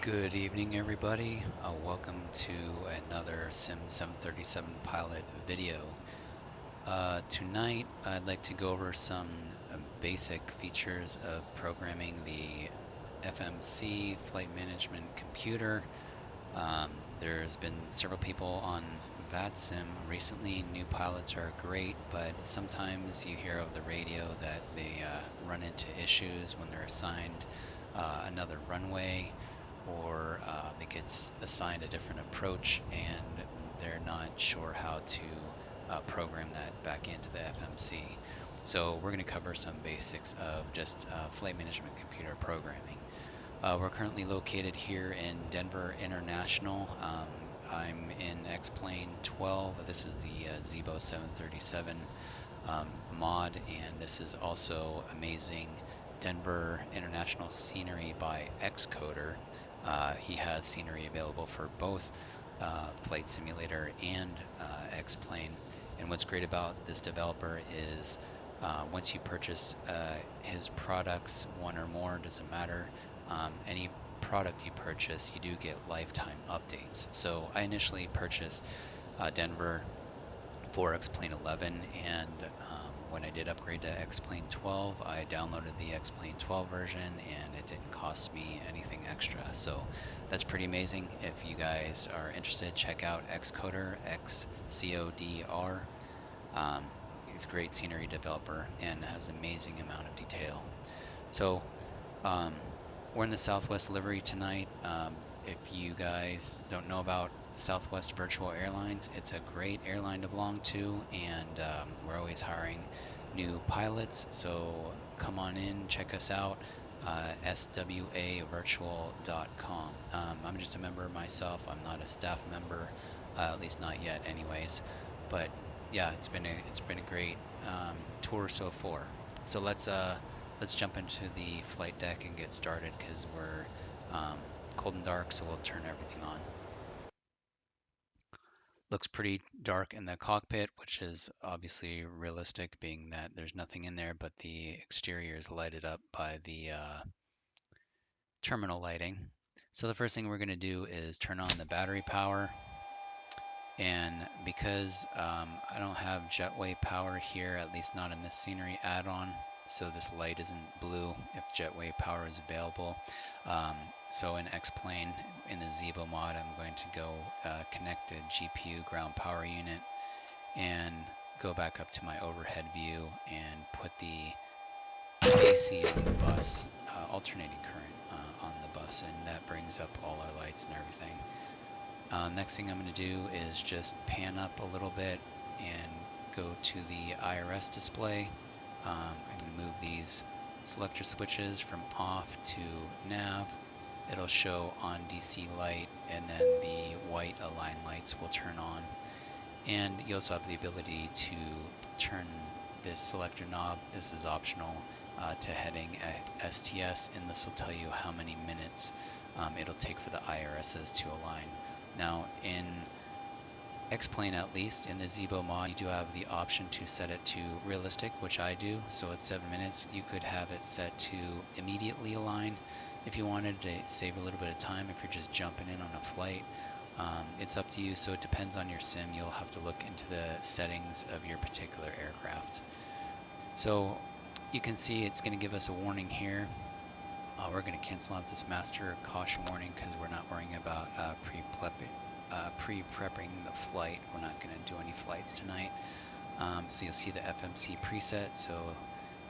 Good evening, everybody. Welcome to another Sim 737 pilot video. Tonight, I'd like to go over some basic features of programming the FMC Flight Management Computer. There's been several people on VATSIM recently. New pilots are great, but sometimes you hear over the radio that they run into issues when they're assigned another runway, or they get assigned a different approach and they're not sure how to program that back into the FMC. So we're going to cover some basics of just flight management computer programming. We're currently located here in Denver International. I'm in XPlane 12. This is the ZIBO 737 mod, and this is also amazing Denver International scenery by Xcoder. He has scenery available for both Flight Simulator and XPlane. And what's great about this developer is once you purchase his products, one or more, doesn't matter, any product you purchase, you do get lifetime updates. So I initially purchased Denver for XPlane 11, and when I did upgrade to XPlane 12, I downloaded the XPlane 12 version and it didn't cost me anything extra. So that's pretty amazing. If you guys are interested, check out Xcoder, XCODR. He's a great scenery developer and has amazing amount of detail. So um, we're in the Southwest livery tonight. If you guys don't know about Southwest Virtual Airlines, it's a great airline to belong to, and we're always hiring new pilots. So come on in, check us out, swavirtual.com. I'm just a member myself. I'm not a staff member, at least not yet, anyways. But yeah, it's been a great tour so far. So let's jump into the flight deck and get started because we're cold and dark, so we'll turn everything on. Looks pretty dark in the cockpit, which is obviously realistic, being that there's nothing in there, but the exterior is lighted up by the terminal lighting. So the first thing we're going to do is turn on the battery power. And because I don't have jetway power here, at least not in this scenery add-on, so this light isn't blue if jetway power is available. So in XPlane, in the ZIBO mod, I'm going to go connect a GPU ground power unit and go back up to my overhead view and put the AC on the bus, alternating current on the bus, and that brings up all our lights and everything. Next thing I'm going to do is just pan up a little bit and go to the IRS display. I'm going to move these selector switches from off to nav. It'll show on DC light, and then the white align lights will turn on. And you also have the ability to turn this selector knob, this is optional, to heading STS, and this will tell you how many minutes it'll take for the IRSs to align. Now in XPlane, at least in the ZIBO mod, you do have the option to set it to realistic, which I do. So at 7 minutes, you could have it set to immediately align if you wanted to save a little bit of time if you're just jumping in on a flight. It's up to you, so it depends on your sim. You'll have to look into the settings of your particular aircraft. So you can see it's going to give us a warning here. We're going to cancel out this master caution warning because we're not worrying about pre-prepping the flight. We're not going to do any flights tonight. So you'll see the FMC preset. So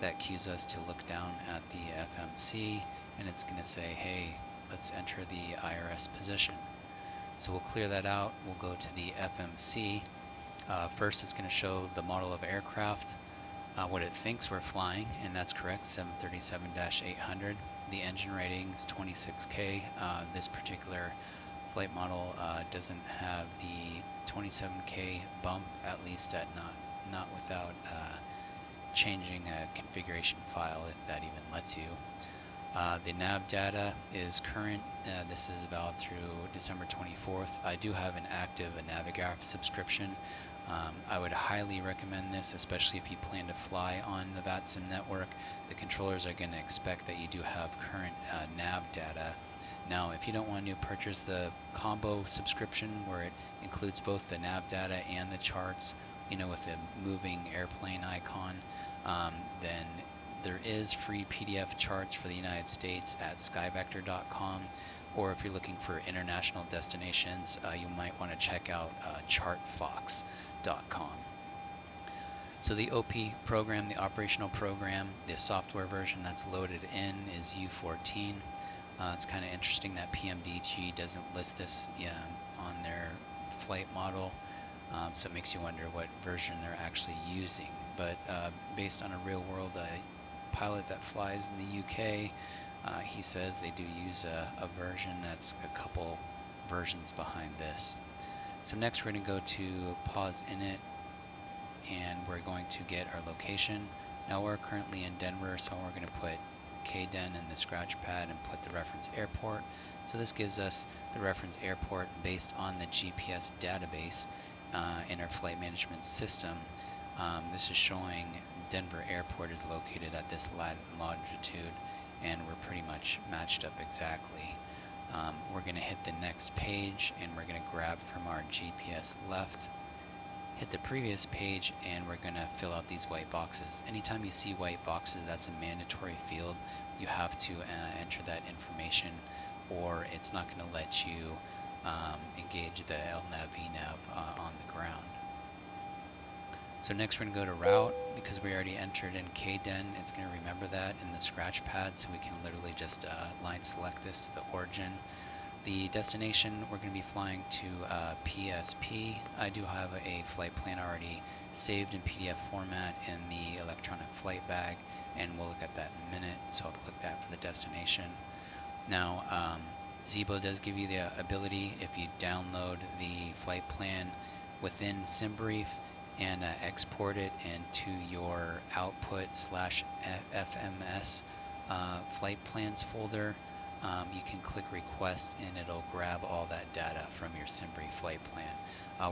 that cues us to look down at the FMC, and it's going to say, hey, let's enter the IRS position. So we'll clear that out. We'll go to the FMC. First, it's going to show the model of aircraft, what it thinks we're flying, and that's correct, 737-800. The engine rating is 26K. This particular flight model doesn't have the 27K bump, at least not without changing a configuration file, if that even lets you. The nav data is current. This is about through December 24th. I do have an active Navigraph subscription, I would highly recommend this, especially if you plan to fly on the VATSIM network. The controllers are going to expect that you do have current nav data. Now, if you don't want to purchase the combo subscription where it includes both the nav data and the charts, with a moving airplane icon, then there is free PDF charts for the United States at skyvector.com. Or if you're looking for international destinations, you might want to check out chartfox.com. So the OP program, the operational program, the software version that's loaded in is U14. It's kind of interesting that PMDG doesn't list this on their flight model, so it makes you wonder what version they're actually using. But based on a real-world pilot that flies in the UK, he says they do use a version that's a couple versions behind this. So next we're going to go to pause init, and we're going to get our location. Now we're currently in Denver, so we're going to put KDEN in the scratch pad and put the reference airport. So this gives us the reference airport based on the GPS database in our flight management system. This is showing Denver Airport is located at this longitude, and we're pretty much matched up exactly. We're going to hit the next page, and we're going to grab from our GPS left, hit the previous page, and we're going to fill out these white boxes. Anytime you see white boxes, that's a mandatory field. You have to enter that information, or it's not going to let you engage the LNAV VNAV on the ground. So next we're going to go to route. Because we already entered in KDEN, it's going to remember that in the scratch pad, so we can literally just line select this to the origin. The destination, we're going to be flying to PSP. I do have a flight plan already saved in PDF format in the electronic flight bag, and we'll look at that in a minute, so I'll click that for the destination. Now, ZIBO does give you the ability, if you download the flight plan within SimBrief and export it into your output/FMS flight plans folder, you can click request and it'll grab all that data from your SimBrief flight plan.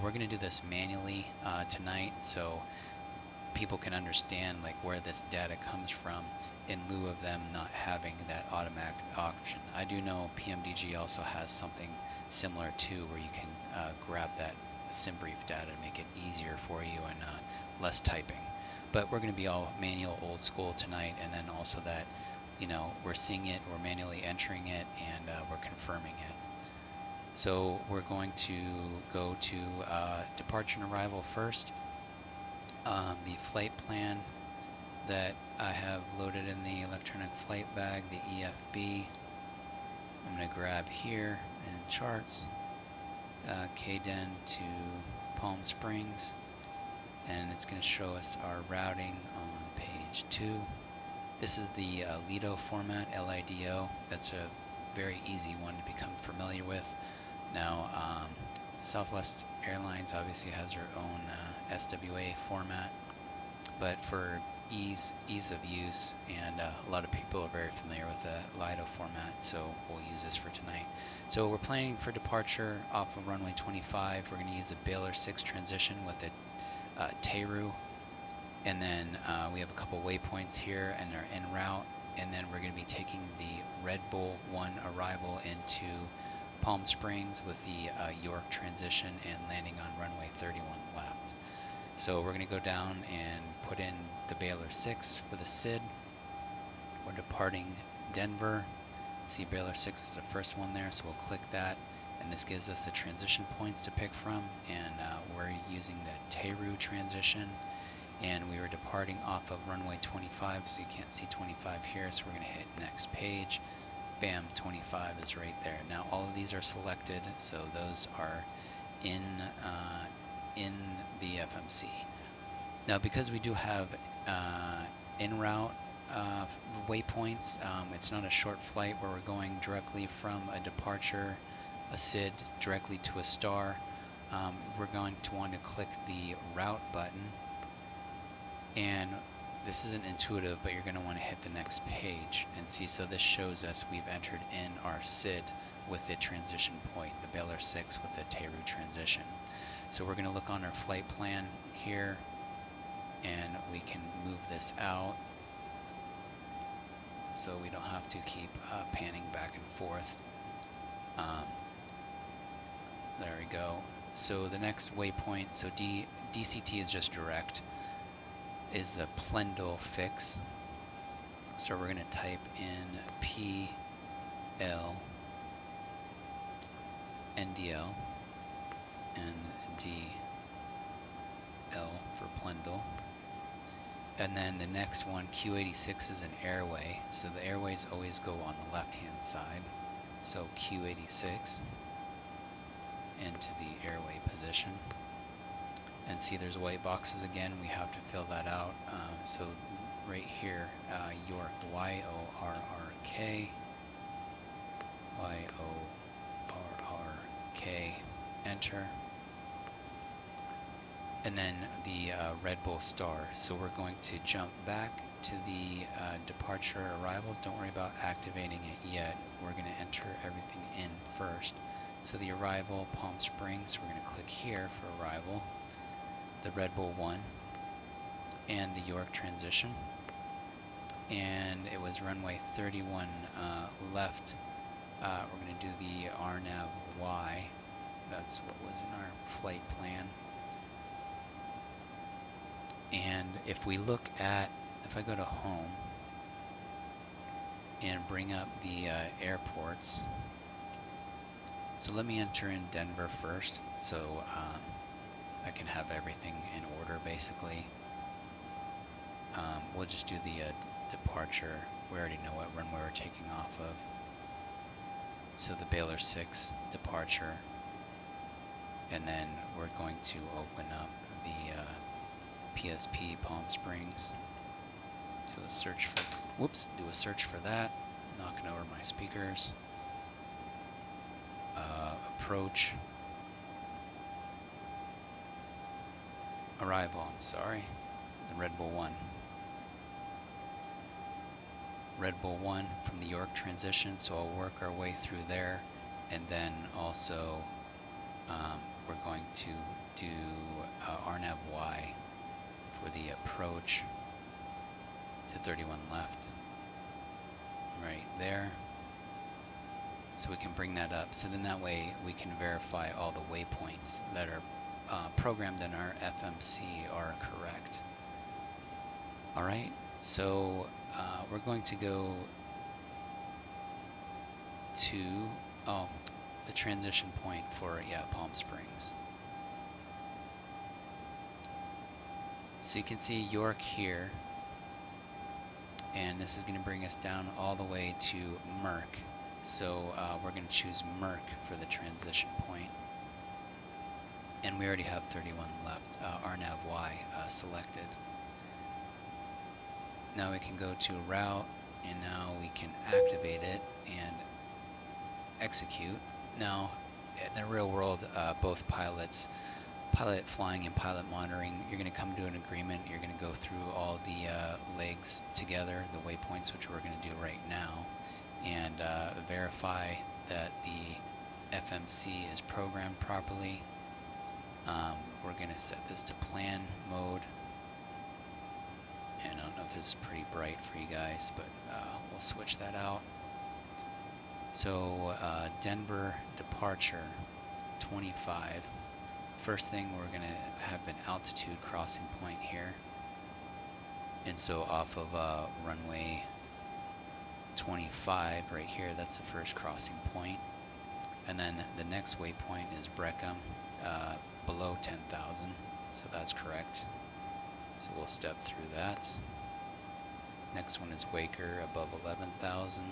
We're going to do this manually tonight, so people can understand like where this data comes from in lieu of them not having that automatic option. I do know PMDG also has something similar too, where you can grab that SimBrief data to make it easier for you and less typing. But we're going to be all manual old school tonight, and then also that we're seeing it, we're manually entering it, and we're confirming it. So we're going to go to departure and arrival first. The flight plan that I have loaded in the electronic flight bag, the EFB, I'm going to grab here in charts, KDEN to Palm Springs, and it's going to show us our routing on page 2. This is the LIDO format, LIDO. That's a very easy one to become familiar with. Now, Southwest Airlines obviously has their own SWA format, but for ease of use, and a lot of people are very familiar with the LIDO format, so we'll use this for tonight. So we're planning for departure off of runway 25. We're going to use a Baylor 6 transition with a TARU, and then we have a couple waypoints here, and they're en route, and then we're going to be taking the Red Bull 1 arrival into Palm Springs with the York transition and landing on runway 31 left. So we're going to go down and put in the Baylor 6 for the SID. We're departing Denver. See, Baylor 6 is the first one there, so we'll click that, and this gives us the transition points to pick from, and we're using the TARU transition, and we were departing off of runway 25, so you can't see 25 here, so we're going to hit next page. Bam, 25 is right there. Now all of these are selected, so those are in the FMC. Now because we do have en route waypoints, it's not a short flight where we're going directly from a departure, a SID, directly to a star. We're going to want to click the route button, and this isn't intuitive, but you're going to want to hit the next page and see. So this shows us we've entered in our SID with the transition point, the Baylor 6 with the TARU transition. So we're going to look on our flight plan here, and we can move this out so we don't have to keep panning back and forth. There we go. So the next waypoint, so DCT is just direct, is the Plendle fix. So we're going to type in PL NDL NDL for Plendle. And then the next one, Q86, is an airway. So the airways always go on the left-hand side. So Q86 into the airway position. And see, there's white boxes again. We have to fill that out. So right here, York, Y-O-R-R-K, Y-O-R-R-K, enter. And then the Red Bull star. So we're going to jump back to the departure arrivals. Don't worry about activating it yet. We're going to enter everything in first. So the arrival, Palm Springs, we're going to click here for arrival. The Red Bull 1 and the York transition. And it was runway 31 left. We're going to do the RNAV Y. That's what was in our flight plan. And if we look at, if I go to home and bring up the airports, so let me enter in Denver first, so I can have everything in order basically. We'll just do the departure. We already know what runway we're taking off of. So the Baylor 6 departure, and then we're going to open up the PSP Palm Springs. Do a search for that. Knocking over my speakers. Approach. Arrival, I'm sorry. The Red Bull 1. Red Bull 1 from the York transition, so I'll work our way through there, and then also we're going to do RNAV Y for the approach to 31 left, right there. So we can bring that up. So then that way we can verify all the waypoints that are programmed in our FMC are correct. All right, so we're going to go to the transition point for Palm Springs. So you can see York here, and this is going to bring us down all the way to Merck. So we're going to choose Merck for the transition point. And we already have 31 left, RNAV Y selected. Now we can go to route, and now we can activate it and execute. Now, in the real world, both pilots, pilot flying and pilot monitoring, you're going to come to an agreement. You're going to go through all the legs together, the waypoints, which we're going to do right now, and verify that the FMC is programmed properly. We're going to set this to plan mode. And I don't know if this is pretty bright for you guys, but we'll switch that out. So Denver departure 25. First thing, we're going to have an altitude crossing point here. And so off of runway 25 right here, that's the first crossing point. And then the next waypoint is Breckham, below 10,000. So that's correct. So we'll step through that. Next one is Waker above 11,000.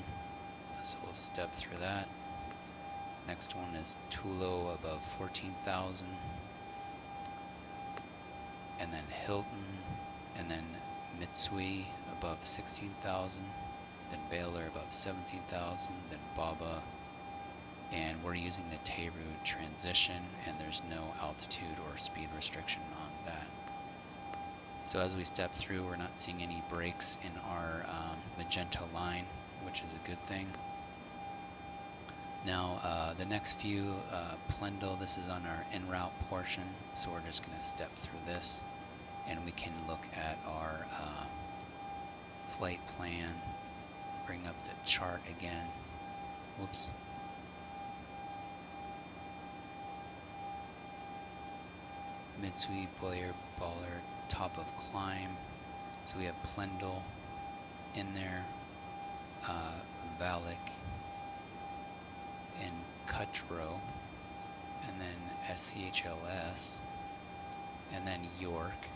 So we'll step through that. Next one is Tulo above 14,000. And then Hilton, and then Mitsui above 16,000. Then Baylor above 17,000. Then Baba. And we're using the Teru transition, and there's no altitude or speed restriction on that. So as we step through, we're not seeing any breaks in our magenta line, which is a good thing. Now the next view, Plendle, this is on our en route portion, so we're just going to step through this and we can look at our flight plan, bring up the chart again. Whoops. Mid-sweep, baller, top of climb. So we have Plendle in there, Valak, and Cutro, and then SCHLS, and then York,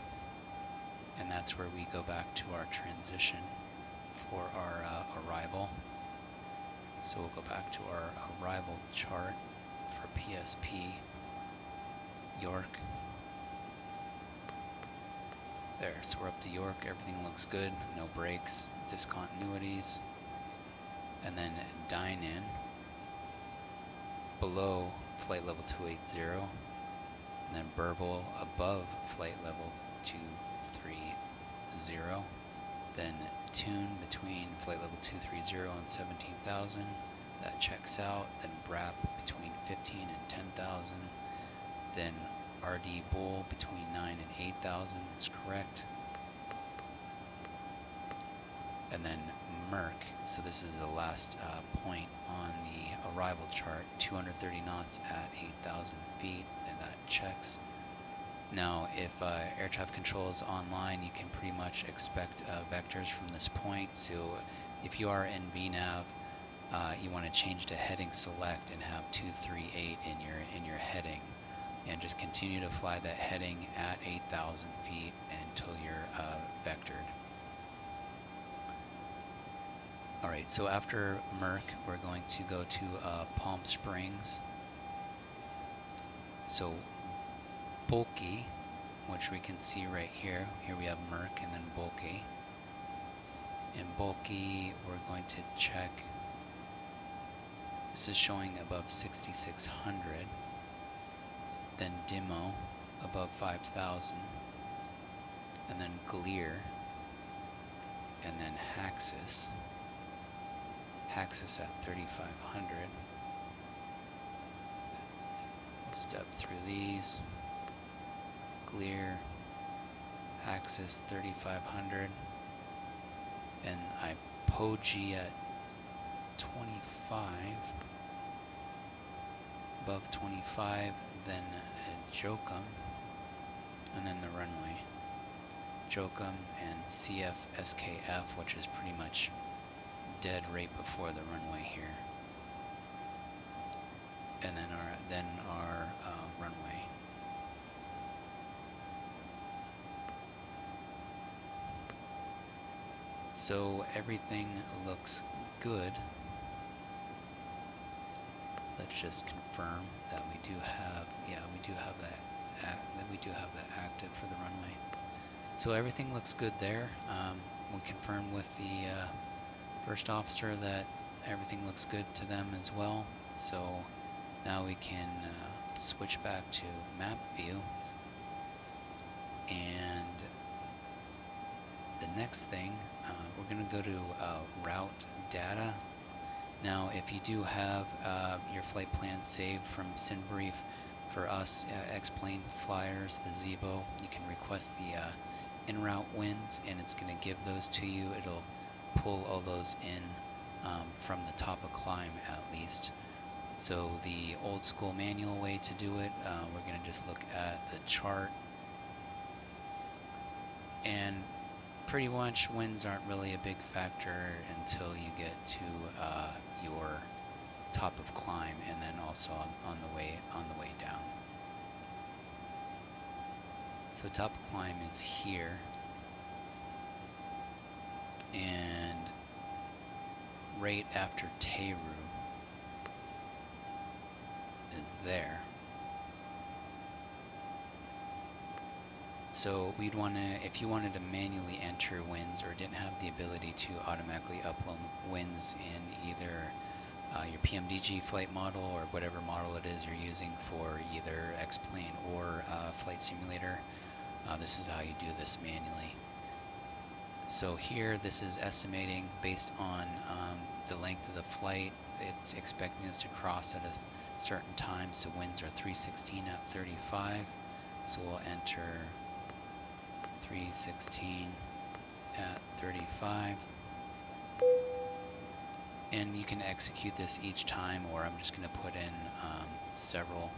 and that's where we go back to our transition for our arrival. So we'll go back to our arrival chart for PSP, York. There, so we're up to York, everything looks good, no breaks, discontinuities, and then dine in below flight level 280, and then burble above flight level 230, then tune between flight level 230 and 17,000, that checks out, then BRAP between 15 and 10,000, then RD bull between 9 and 8,000 is correct. And then Merc, so this is the last point on the arrival chart, 230 knots at 8,000 feet, and that checks. Now, if air traffic control is online, you can pretty much expect vectors from this point. So if you are in VNAV, you want to change to heading select and have 238 in your heading. And just continue to fly that heading at 8,000 feet until you're vectored. Alright, so after Merc, we're going to go to Palm Springs. So Bulky, which we can see right here. Here we have Merc and then Bulky. In Bulky, we're going to check. This is showing above 6,600. Then Demo above 5,000, and then Glear, and then Haxis at 3,500. We'll step through these. Glear, Haxis 3,500, and Ipoji at 25, above 25. Then Jokum, and then the runway. Jokum and CF SKF, which is pretty much dead right before the runway here. And then our runway. So everything looks good. Let's just confirm that we do have, we do have that active for the runway. So everything looks good there. We confirmed with the first officer that everything looks good to them as well. So now we can switch back to map view. And the next thing, we're going to go to route data. Now, if you do have your flight plan saved from SynBrief, for us XPlane flyers, the ZIBO, you can request the en route winds, and it's going to give those to you. It'll pull all those in from the top of climb at least. So the old school manual way to do it, we're going to just look at the chart, and pretty much winds aren't really a big factor until you get to your top of climb, and then also on the way down. So top of climb is here, and right after Teru is there. So we'd want to, if you wanted to manually enter winds or didn't have the ability to automatically upload winds in either your PMDG flight model or whatever model it is you're using for either XPlane or Flight Simulator, this is how you do this manually. So here, this is estimating based on the length of the flight. It's expecting us to cross at a certain time, so winds are 316 at 35. So we'll enter 316 at 35. And you can execute this each time, or I'm just going to put in several.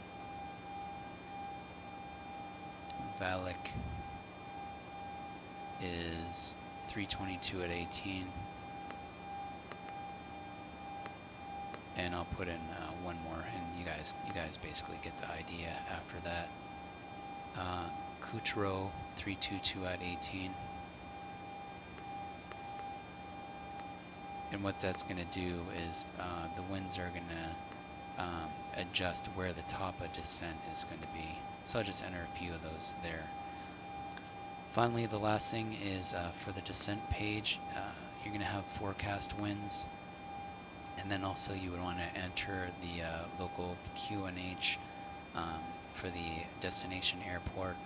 Valic is 322 at 18. And I'll put in one more, and you guys basically get the idea after that. Kutro 322 at 18. And what that's going to do is the winds are going to adjust where the top of descent is going to be. So I'll just enter a few of those there. Finally, the last thing is for the descent page, you're going to have forecast winds. And then also you would want to enter the local QNH for the destination airport.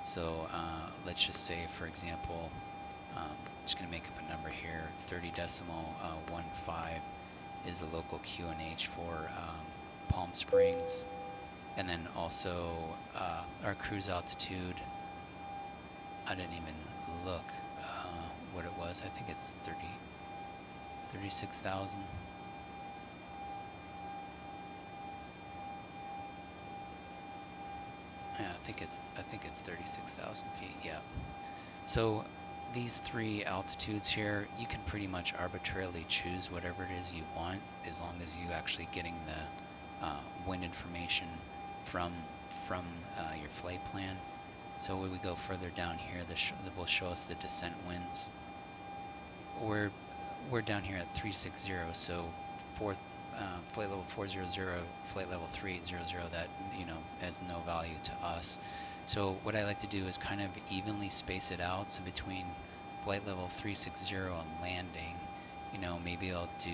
So let's just say, for example, I'm just going to make up a number here, 30.15 is the local QNH for Palm Springs. And then also our cruise altitude, I didn't even look what it was. I think it's 36,000. Yeah, I think it's 36,000 feet. Yeah. So these three altitudes here, you can pretty much arbitrarily choose whatever it is you want, as long as you actually getting the wind information from your flight plan. So when we go further down here, this will show us the descent winds. We're down here at 360, so flight level 400, flight level 3800, that has no value to us. So what I like to do is kind of evenly space it out. So between flight level 360 and landing, maybe I'll do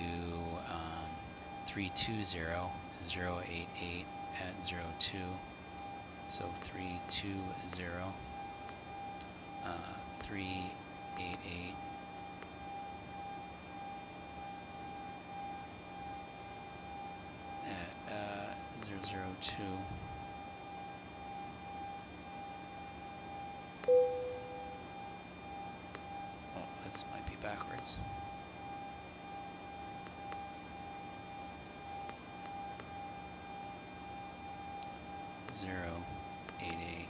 320, 088 at 02. So 320, 388. At 002. Oh, this might be backwards. Zero 88.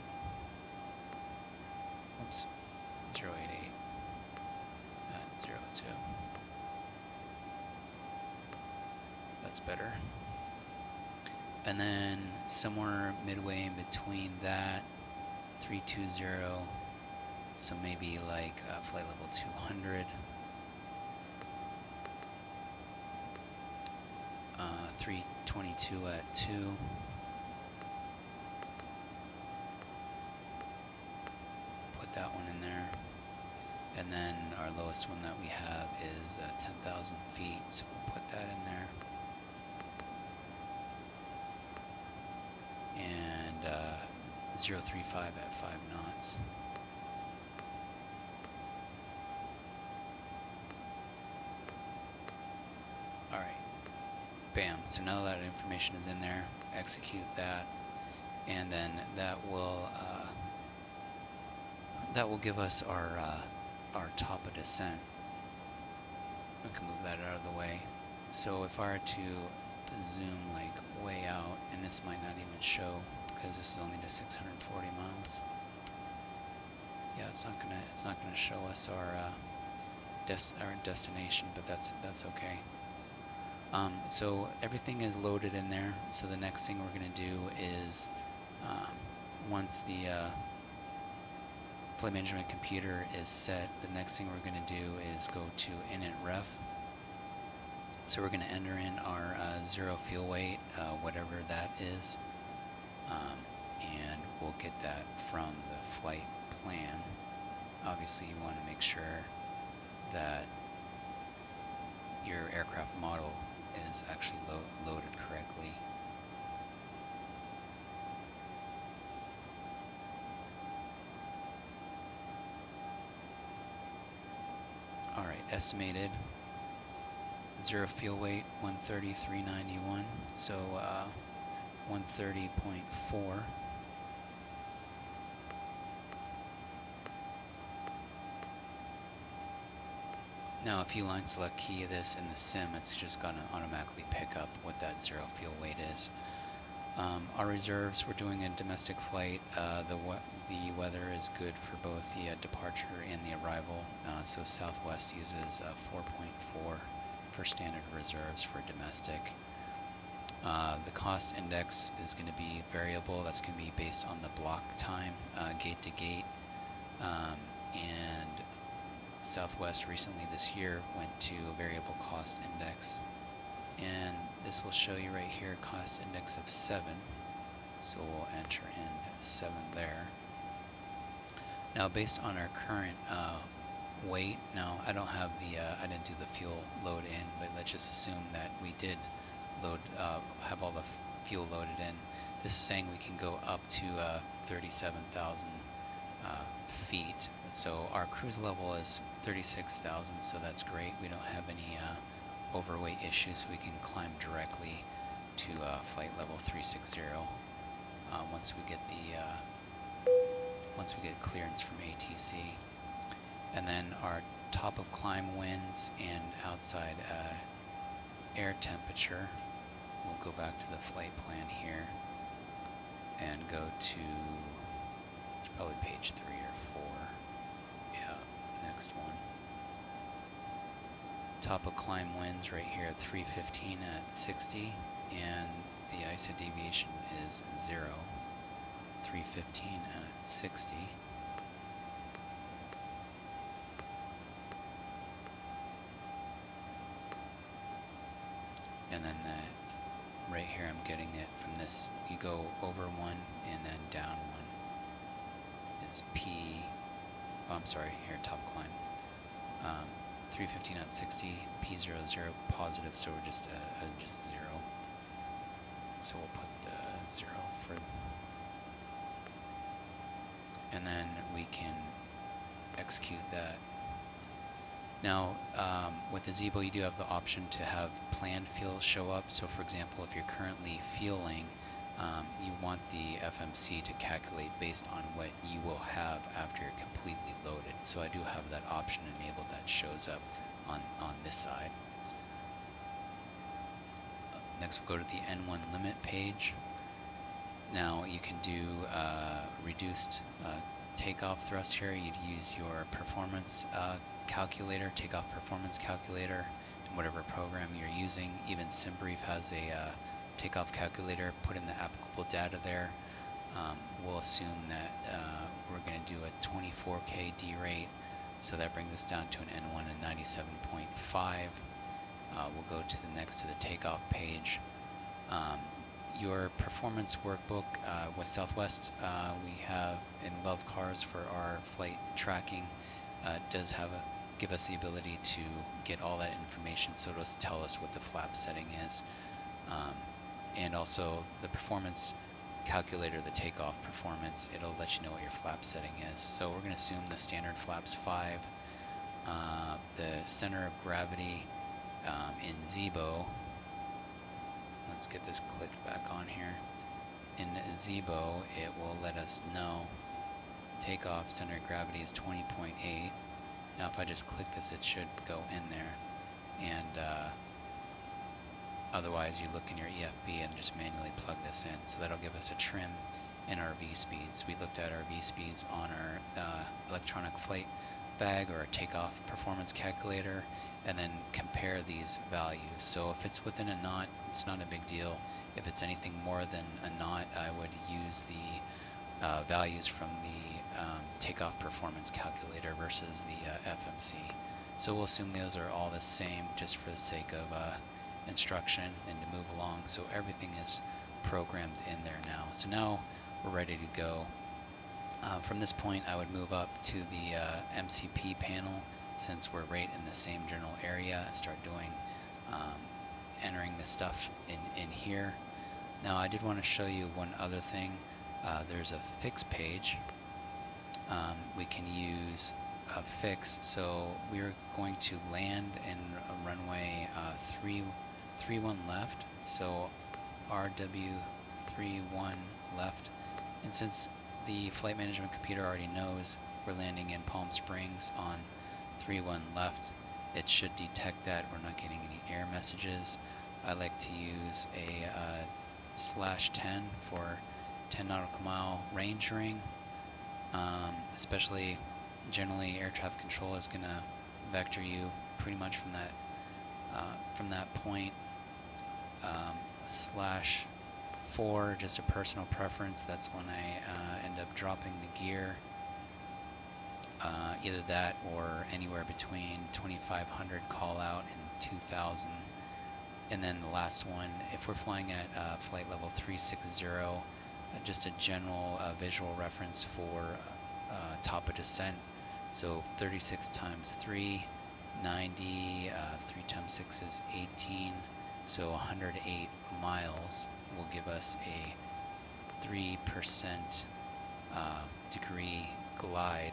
Oops. 088 at 02. That's better. And then somewhere midway in between that, 320, so maybe like flight level 200, 322 at 2, put that one in there, and then our lowest one that we have is 10,000 feet, so we'll put that in there. And 035 at 5 knots. All right, bam. So now that information is in there, execute that, and then that will give us our top of descent. We can move that out of the way. So if I were to zoom like way out, and this might not even show because this is only to 640 miles. Yeah, it's not gonna show us our destination, but that's okay. So everything is loaded in there. So the next thing we're gonna do is once the flight management computer is set, the next thing we're gonna do is go to init-ref. So we're going to enter in our zero fuel weight, whatever that is, and we'll get that from the flight plan. Obviously, you want to make sure that your aircraft model is actually loaded correctly. All right, estimated zero fuel weight 133.91, so 130.4. Now if you line select key this in the sim, it's just going to automatically pick up what that zero fuel weight is. Our reserves, we're doing a domestic flight. The weather is good for both the departure and the arrival. So Southwest uses 4.4 for standard reserves for domestic. The cost index is going to be variable. That's going to be based on the block time, gate to gate. And Southwest recently this year went to a variable cost index. And this will show you right here cost index of 7. So we'll enter in 7 there. Now based on our current weight, now I don't have the, I didn't do the fuel load in, but let's just assume that we did load, have all the fuel loaded in. This is saying we can go up to 37,000 feet. So our cruise level is 36,000, so that's great. We don't have any overweight issues. We can climb directly to flight level 360 once we get clearance from ATC. And then our top of climb winds and outside air temperature. We'll go back to the flight plan here and go to probably page 3 or 4. Yeah, next one. Top of climb winds right here at 315 at 60, and the ISO deviation is 0. 315 at 60. And then right here I'm getting it from this. You go over 1 and then down 1 is P. Oh, I'm sorry, here top climb. 315 at 60, P00 positive, so we're just 0. So we'll put the 0 for, and then we can execute that. Now, with the ZIBO, you do have the option to have planned fuel show up. So for example, if you're currently fueling, you want the FMC to calculate based on what you will have after you're completely loaded. So I do have that option enabled that shows up on this side. Next we'll go to the N1 limit page. Now you can do reduced takeoff thrust here. You'd use your performance calculator, takeoff performance calculator, in whatever program you're using. Even SimBrief has a takeoff calculator. Put in the applicable data there. We'll assume that we're going to do a 24K D rate, so that brings us down to an N1 at 97.5. We'll go to the next to the takeoff page. Your performance workbook with Southwest, we have in Love Cars for our flight tracking, does give us the ability to get all that information, so it'll tell us what the flap setting is. And also the performance calculator, the takeoff performance, it'll let you know what your flap setting is. So we're going to assume the standard flap's 5. The center of gravity in ZIBO, let's get this clicked back on here. In ZIBO, it will let us know takeoff center of gravity is 20.8. Now if I just click this, it should go in there. And otherwise you look in your EFB and just manually plug this in. So that'll give us a trim in our V-speeds. We looked at our V-speeds on our electronic flight bag or a takeoff performance calculator, and then compare these values. So if it's within a knot, it's not a big deal. If it's anything more than a knot, I would use the values from the takeoff performance calculator versus the FMC. So we'll assume those are all the same just for the sake of instruction and to move along. So everything is programmed in there now. So now we're ready to go. From this point, I would move up to the MCP panel, since we're right in the same general area, and start doing entering the stuff in here. Now I did want to show you one other thing. There's a fix page. We can use fix. So we're going to land in a runway 31 left. So RW31 left. And since the flight management computer already knows we're landing in Palm Springs on 31 left, it should detect that we're not getting any error messages. I like to use a /10 for 10 nautical mile range ring. Especially generally air traffic control is going to vector you pretty much from that point. /4, just a personal preference. That's when I end up dropping the gear. Either that or anywhere between 2500 call out and 2000. And then the last one, if we're flying at flight level 360, just a general visual reference for top of descent. So 36 times 3, 90, 3 times 6 is 18. So 108 miles will give us a 3% degree glide.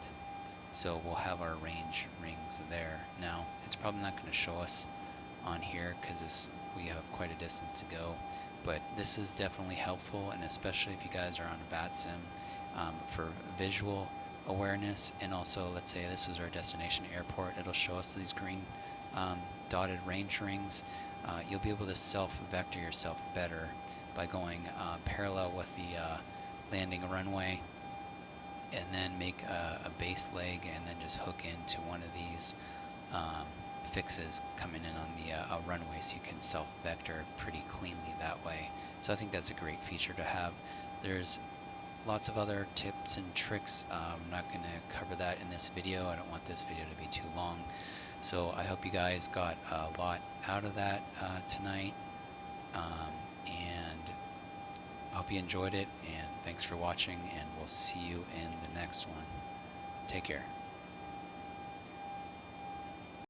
So we'll have our range rings there. Now, it's probably not going to show us on here because we have quite a distance to go, but this is definitely helpful, and especially if you guys are on a VATSIM for visual awareness. And also, let's say this was our destination airport, it'll show us these green dotted range rings. You'll be able to self-vector yourself better by going parallel with the landing runway, and then make a base leg and then just hook into one of these fixes coming in on the runway, so you can self-vector pretty cleanly that way. So I think that's a great feature to have. There's lots of other tips and tricks. I'm not going to cover that in this video. I don't want this video to be too long. So I hope you guys got a lot out of that tonight. And I hope you enjoyed it, and thanks for watching, and we'll see you in the next one. Take care.